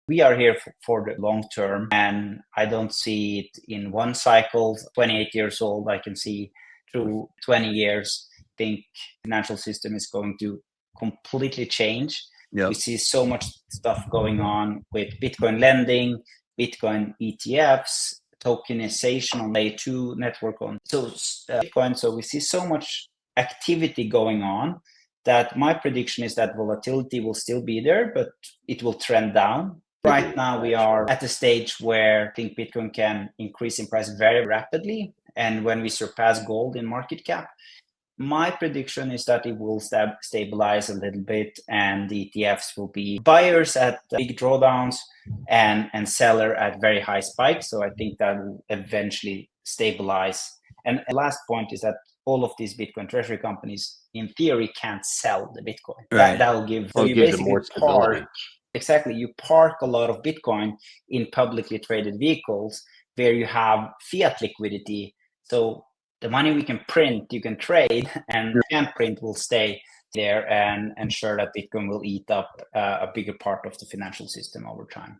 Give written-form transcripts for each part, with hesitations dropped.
We are here for the long term, and I don't see it in one cycle. 28 years old, I can see through 20 years. I think financial system is going to completely change. Yep. We see so much stuff going on with Bitcoin lending, Bitcoin ETFs, tokenization on layer 2 network on Bitcoin. So we see so much activity going on that my prediction is that volatility will still be there, but it will trend down. Right now, we are at the stage where I think Bitcoin can increase in price very rapidly. And when we surpass gold in market cap, my prediction is that it will stabilize a little bit, and the ETFs will be buyers at big drawdowns and seller at very high spikes. So I think that will eventually stabilize. And the last point is that all of these Bitcoin treasury companies, in theory, can't sell the Bitcoin. Right. That will give. So you basically more stability. Exactly. You park a lot of Bitcoin in publicly traded vehicles where you have fiat liquidity. So the money we can print, you can trade, and can't print will stay there and ensure that Bitcoin will eat up a bigger part of the financial system over time.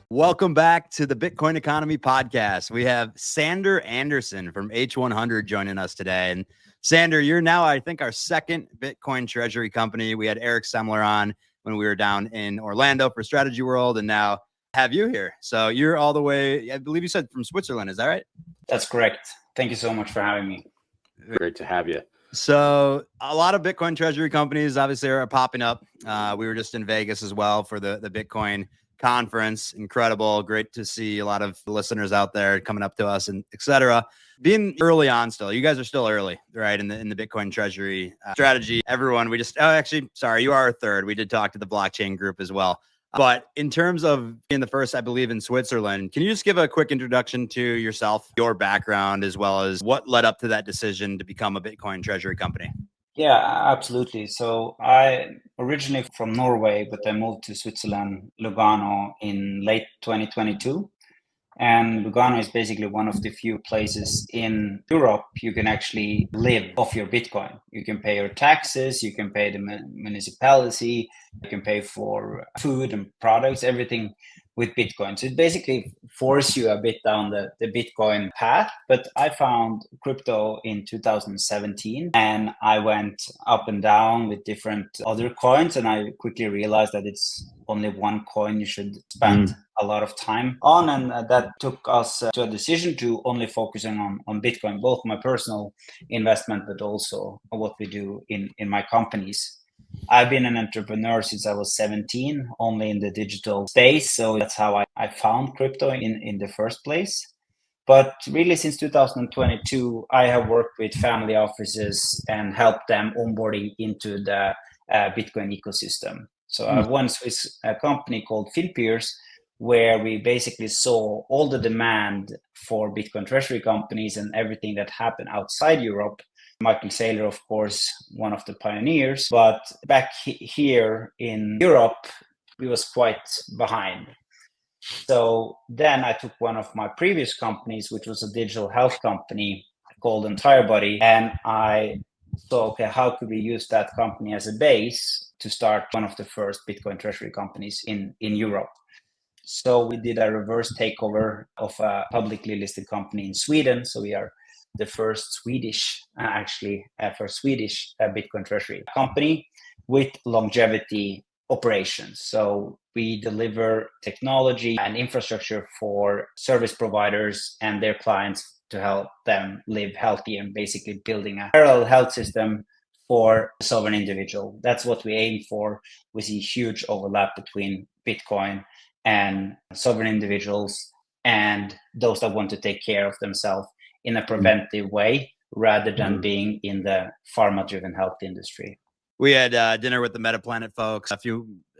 Welcome back to the Bitcoin Economy Podcast. We have Sander Andersen from H100 joining us today. And Sander, you're now, I think, our second Bitcoin treasury company. We had Eric Semler on when we were down in Orlando for Strategy World, and now have you here. So you're all the way, I believe you said from Switzerland. Is that right? That's correct. Thank you so much for having me. Great to have you. So a lot of Bitcoin treasury companies obviously are popping up. We were just in Vegas as well for the Bitcoin conference. Incredible. Great to see a lot of listeners out there coming up to us and etc. Being early on still, you guys are still early, right? In the Bitcoin treasury strategy. Everyone, you are a third. We did talk to the blockchain group as well. But in terms of being the first, I believe, in Switzerland, can you just give a quick introduction to yourself, your background, as well as what led up to that decision to become a Bitcoin treasury company? Yeah, absolutely. So I originally from Norway, but I moved to Switzerland, Lugano, in late 2022. And Lugano is basically one of the few places in Europe you can actually live off your Bitcoin. You can pay your taxes, you can pay the municipality, you can pay for food and products, everything with Bitcoin. So it basically forces you a bit down the Bitcoin path. But I found crypto in 2017 and I went up and down with different other coins. And I quickly realized that it's only one coin you should spend a lot of time on. And that took us to a decision to only focusing on Bitcoin, both my personal investment, but also what we do in my companies. I've been an entrepreneur since I was 17, only in the digital space. So that's how I found crypto in the first place. But really, since 2022, I have worked with family offices and helped them onboarding into the Bitcoin ecosystem. So I have one Swiss company called Finpeers, where we basically saw all the demand for Bitcoin treasury companies and everything that happened outside Europe. Michael Saylor, of course, one of the pioneers, but back here in Europe, we was quite behind. So then I took one of my previous companies, which was a digital health company called EntireBody, and I saw, okay, how could we use that company as a base to start one of the first Bitcoin treasury companies in Europe? So we did a reverse takeover of a publicly listed company in Sweden. So we are the first Swedish Bitcoin treasury company with longevity operations. So we deliver technology and infrastructure for service providers and their clients to help them live healthy and basically building a parallel health system for the sovereign individual. That's what we aim for. We see huge overlap between Bitcoin and sovereign individuals and those that want to take care of themselves in a preventive way rather than being in the pharma-driven health industry. We had dinner with the MetaPlanet folks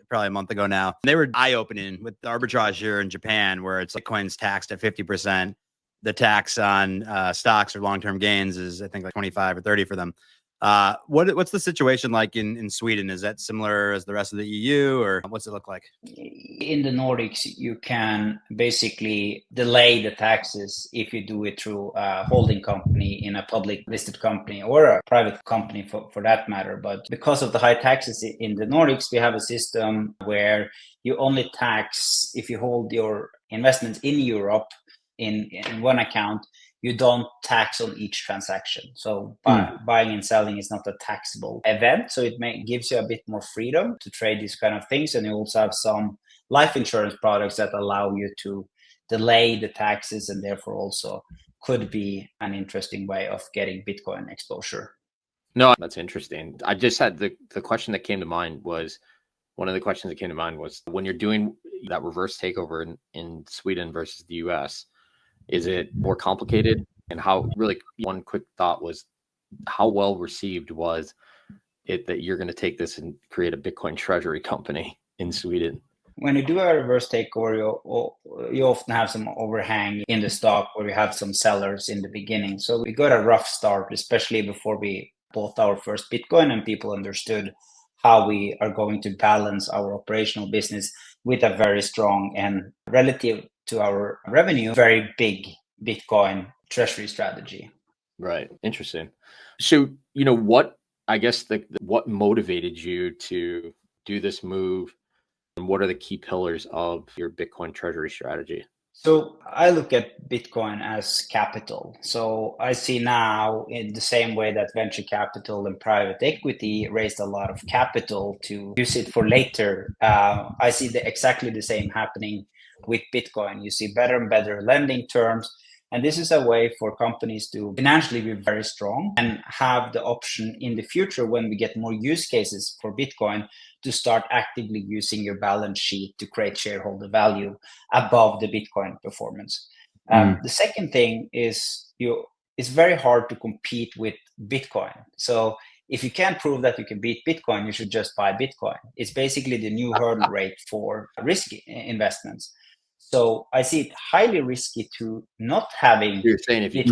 probably a month ago now. They were eye-opening with the arbitrage here in Japan, where it's Bitcoin's taxed at 50%. The tax on stocks or long-term gains is, I think, like 25 or 30 for them. What's the situation like in Sweden? Is that similar as the rest of the EU, or what's it look like? In the Nordics, you can basically delay the taxes if you do it through a holding company in a public listed company or a private company for that matter. But because of the high taxes in the Nordics, we have a system where you only tax if you hold your investments in Europe in one account. You don't tax on each transaction. So buying and selling is not a taxable event. So it gives you a bit more freedom to trade these kind of things. And you also have some life insurance products that allow you to delay the taxes and therefore also could be an interesting way of getting Bitcoin exposure. No, that's interesting. I just had the question that came to mind was, one of the questions that came to mind was, when you're doing that reverse takeover in Sweden versus the US, is it more complicated? And how, really, one quick thought was, how well received was it that you're going to take this and create a Bitcoin treasury company in Sweden? When you do a reverse takeover, you often have some overhang in the stock where you have some sellers in the beginning. So we got a rough start, especially before we bought our first Bitcoin and people understood how we are going to balance our operational business with a very strong and relative to our revenue, very big Bitcoin treasury strategy. Right. Interesting. So, what, I guess, what motivated you to do this move, and what are the key pillars of your Bitcoin treasury strategy? So I look at Bitcoin as capital. So I see now, in the same way that venture capital and private equity raised a lot of capital to use it for later, I see exactly the same happening with Bitcoin. You see better and better lending terms. And this is a way for companies to financially be very strong and have the option in the future, when we get more use cases for Bitcoin, to start actively using your balance sheet to create shareholder value above the Bitcoin performance. The second thing is it's very hard to compete with Bitcoin. So if you can't prove that you can beat Bitcoin, you should just buy Bitcoin. It's basically the new hurdle rate for risky investments. So I see it highly risky to not having. You're saying if you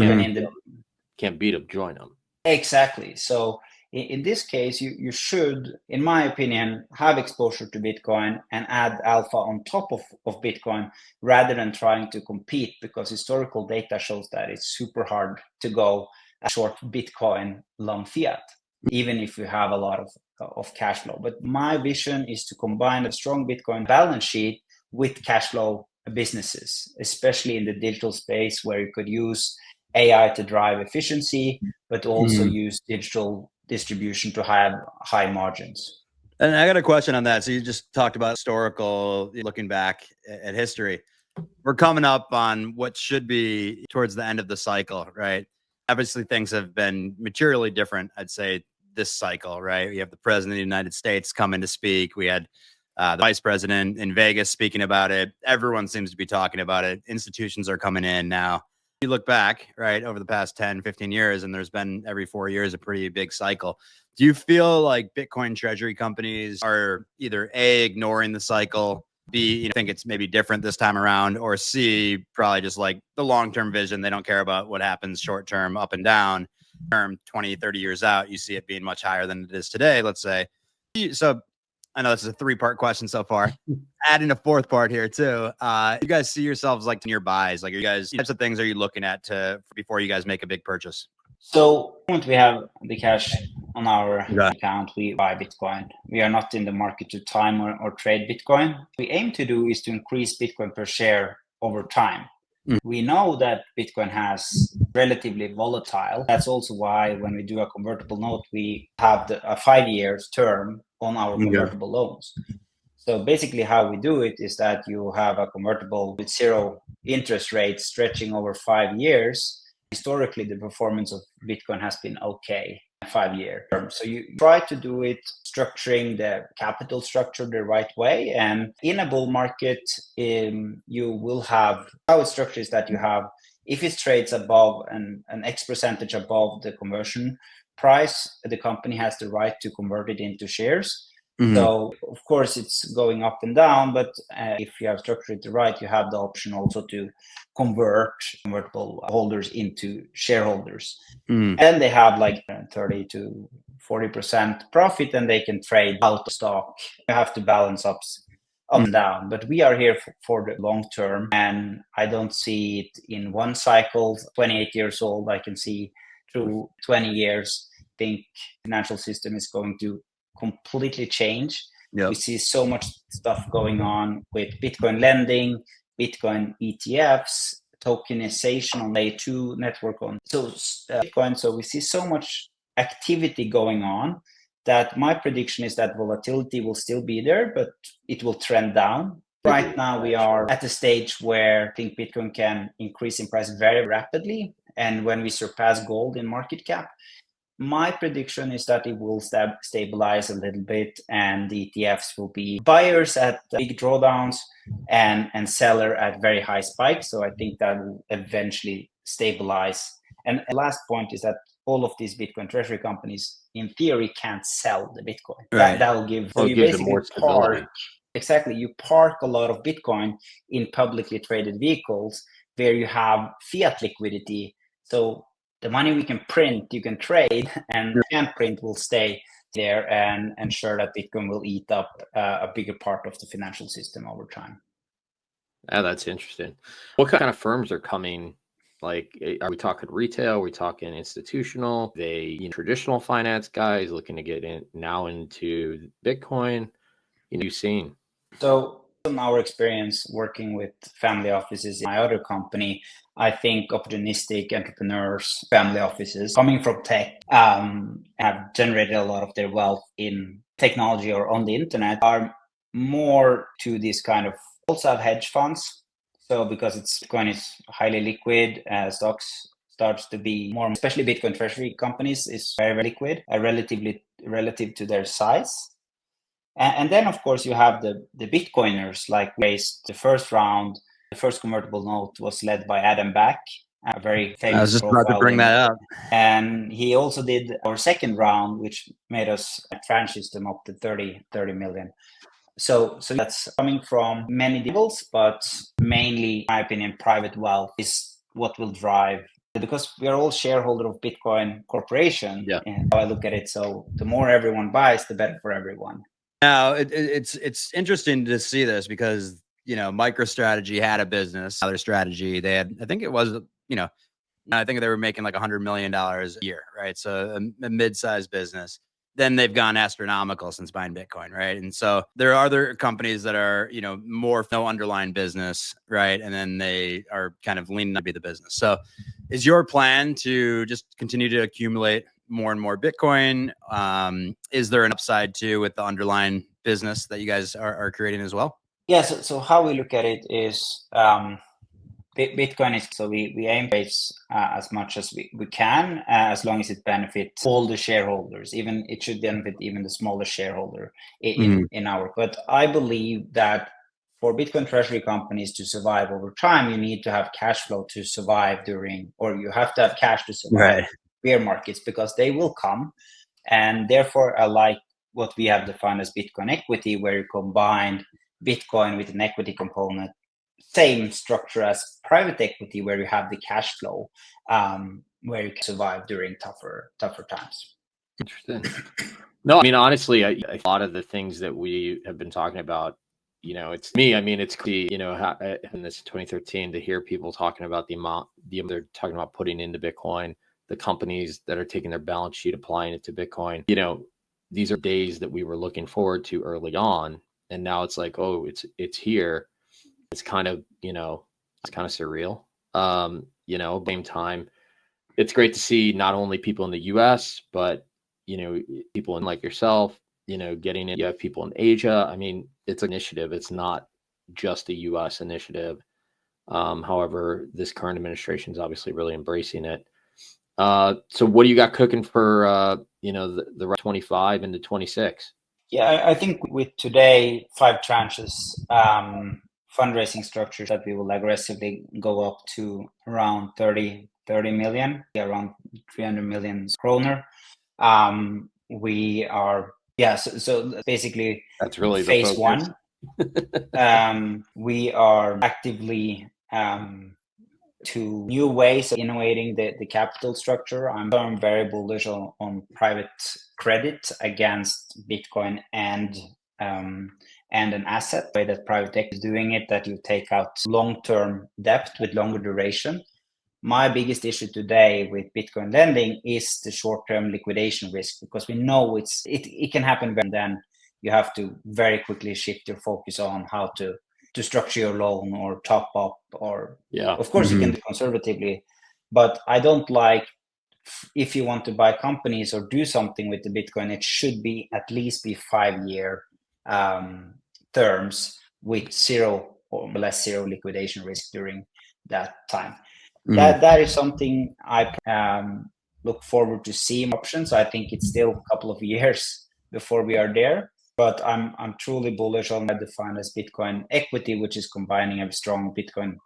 can't beat them, join them. Exactly. So in this case, you should, in my opinion, have exposure to Bitcoin and add alpha on top of Bitcoin rather than trying to compete, because historical data shows that it's super hard to go short Bitcoin, long fiat, even if you have a lot of cash flow. But my vision is to combine a strong Bitcoin balance sheet with cash flow businesses, especially in the digital space, where you could use AI to drive efficiency, but also use digital distribution to have high margins. And I got a question on that. So you just talked about historical, looking back at history. We're coming up on what should be towards the end of the cycle, right? Obviously, things have been materially different, I'd say, this cycle, right? We have the president of the United States coming to speak. We had the vice president in Vegas speaking about it. Everyone seems to be talking about it. Institutions are coming in now. You look back, right, over the past 10, 15 years, and there's been every 4 years a pretty big cycle. Do you feel like Bitcoin treasury companies are either A, ignoring the cycle, B, think it's maybe different this time around, or C, probably just like the long-term vision? They don't care about what happens short-term up and down. Term 20, 30 years out, you see it being much higher than it is today, let's say. So I know this is a 3-part question so far. Adding a 4th part here too. You guys see yourselves like near buys? Like, are you guys, types of things are you looking at before you guys make a big purchase? So once we have the cash on our account, we buy Bitcoin. We are not in the market to time or trade Bitcoin. What we aim to do is to increase Bitcoin per share over time. We know that Bitcoin has relatively volatile. That's also why when we do a convertible note, we have a 5-year term on our convertible loans. So basically how we do it is that you have a convertible with 0 interest rates stretching over 5 years. Historically, the performance of Bitcoin has been okay, 5-year term. So you try to do it structuring the capital structure the right way. And in a bull market, you will have, how it's structured is that you have, if it trades above an X percentage above the conversion price, the company has the right to convert it into shares. So of course it's going up and down, but if you have structured it right, you have the option also to convert convertible holders into shareholders. And they have like 30 to 40% profit, and they can trade out of stock. You have to balance up and down, but we are here for the long term, and I don't see it in one cycle. 28 years old, I can see through 20 years. I think financial system is going to completely change. Yep. We see so much stuff going on with Bitcoin lending, Bitcoin ETFs, tokenization on layer 2 network on Bitcoin. So we see so much activity going on that my prediction is that volatility will still be there, but it will trend down. Right now, we are at a stage where I think Bitcoin can increase in price very rapidly. And when we surpass gold in market cap, my prediction is that it will stabilize a little bit, and the ETFs will be buyers at big drawdowns and seller at very high spikes. So I think that will eventually stabilize. And the last point is that all of these Bitcoin treasury companies, in theory, can't sell the Bitcoin. Right. That will give. Well, So it you gives them basically more stability. you park a lot of Bitcoin in publicly traded vehicles where you have fiat liquidity. So the money we can print, you can trade, and can't print will stay there and ensure that Bitcoin will eat up a bigger part of the financial system over time. Oh, that's interesting. What kind of firms are coming? Like, are we talking retail? Are we talking institutional? Traditional finance guys looking to get in now into Bitcoin? You've seen. So in our experience working with family offices in my other company, I think opportunistic entrepreneurs, family offices coming from tech, have generated a lot of their wealth in technology or on the internet, are more to this kind of, also have hedge funds. So because Bitcoin is highly liquid, stocks starts to be more, especially Bitcoin treasury companies is very, very liquid, relative to their size. And then, of course, you have the Bitcoiners, like raised the first round. The first convertible note was led by Adam Back, a very famous. I was just about to bring that up. And he also did our second round, which made us a tranche system up to 30 million. So that's coming from many levels, but mainly, in my opinion, private wealth is what will drive, because we are all shareholder of Bitcoin Corporation. Yeah. And how I look at it. So the more everyone buys, the better for everyone. Now it's interesting to see this because, MicroStrategy had a business, other strategy. They had, I think it was, I think they were making like $100 million a year, right? So a mid-sized business. Then they've gone astronomical since buying Bitcoin, right? And so there are other companies that are, more no underlying business, right? And then they are kind of leaning to be the business. So is your plan to just continue to accumulate more and more Bitcoin? Is there an upside too with the underlying business that you guys are creating as well? Yeah, so how we look at it is Bitcoin is, so we aim to raise as much as we can, as long as it benefits all the shareholders. Even it should benefit even the smallest shareholder in our. But I believe that for Bitcoin treasury companies to survive over time, you need to have cash flow to survive or you have to have cash to survive bear markets, because they will come. And therefore, I like what we have defined as Bitcoin equity, where you combine Bitcoin with an equity component. Same structure as private equity, where you have the cash flow, where you can survive during tougher times. Interesting. No, I mean, honestly, a lot of the things that we have been talking about, it's me. I mean, it's in this 2013 to hear people talking about the amount they're talking about putting into Bitcoin, the companies that are taking their balance sheet, applying it to Bitcoin. These are days that we were looking forward to early on, and now it's like, oh, it's here. It's kind of, it's kind of surreal. Same time, it's great to see not only people in the US, but, people in like yourself, getting it. You have people in Asia. I mean, it's an initiative. It's not just a US initiative. However, this current administration is obviously really embracing it. So what do you got cooking for, the rest 25 into 26? Yeah, I think with today, 5 tranches, fundraising structures that we will aggressively go up to around 30 million, around 300 million kroner. We are, so basically that's really phase one. We are actively to new ways of innovating the capital structure. I'm very bullish on private credit against Bitcoin and an asset. The way that private equity is doing it, that you take out long-term debt with longer duration. My biggest issue today with Bitcoin lending is the short-term liquidation risk, because we know it can happen, and then you have to very quickly shift your focus on how to structure your loan or top up, or of course you can do conservatively, but I don't like, if you want to buy companies or do something with the Bitcoin, it should be at least be 5-year terms with zero or less zero liquidation risk during that time. That is something I look forward to seeing options. I think it's still a couple of years before we are there, but I'm truly bullish on what I define as Bitcoin equity, which is combining a strong Bitcoin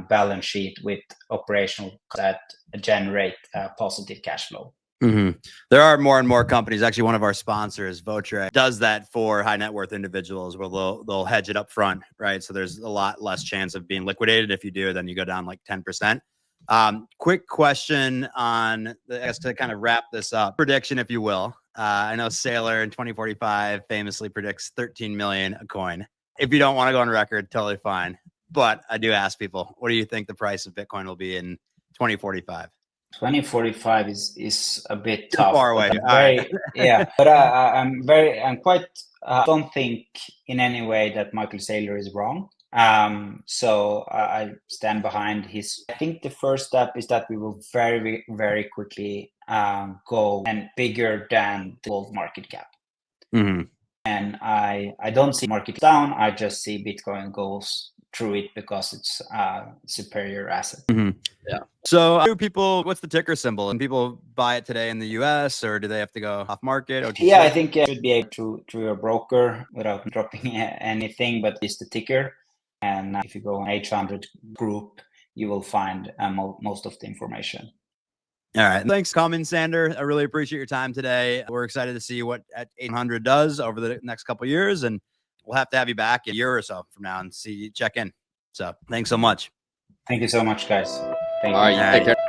balance sheet with operational that generate positive cash flow. There are more and more companies. Actually, one of our sponsors, Votre, does that for high net worth individuals, where they'll hedge it up front, right? So there's a lot less chance of being liquidated. If you do, then you go down like 10%. Quick question on, I guess, to kind of wrap this up, prediction, if you will. I know Saylor in 2045 famously predicts 13 million a coin. If you don't want to go on record, totally fine. But I do ask people, what do you think the price of Bitcoin will be in 2045? 2045 is a bit tough. Far away. But I'm quite. Don't think in any way that Michael Saylor is wrong. So I stand behind his. I think the first step is that we will very, very quickly go and bigger than the gold market cap. And I don't see market down. I just see Bitcoin goes through it because it's a superior asset. Yeah. So what's the ticker symbol? And people buy it today in the US, or do they have to go off market? OTC? Yeah, I think it should be able through a broker without dropping anything, but it's the ticker. And if you go on H100 group, you will find most of the information. All right. Thanks, Sander. I really appreciate your time today. We're excited to see what H100 does over the next couple of years, and we'll have to have you back in a year or so from now and check in. So thanks so much. Thank you so much, guys. Thank you. All right. Take care.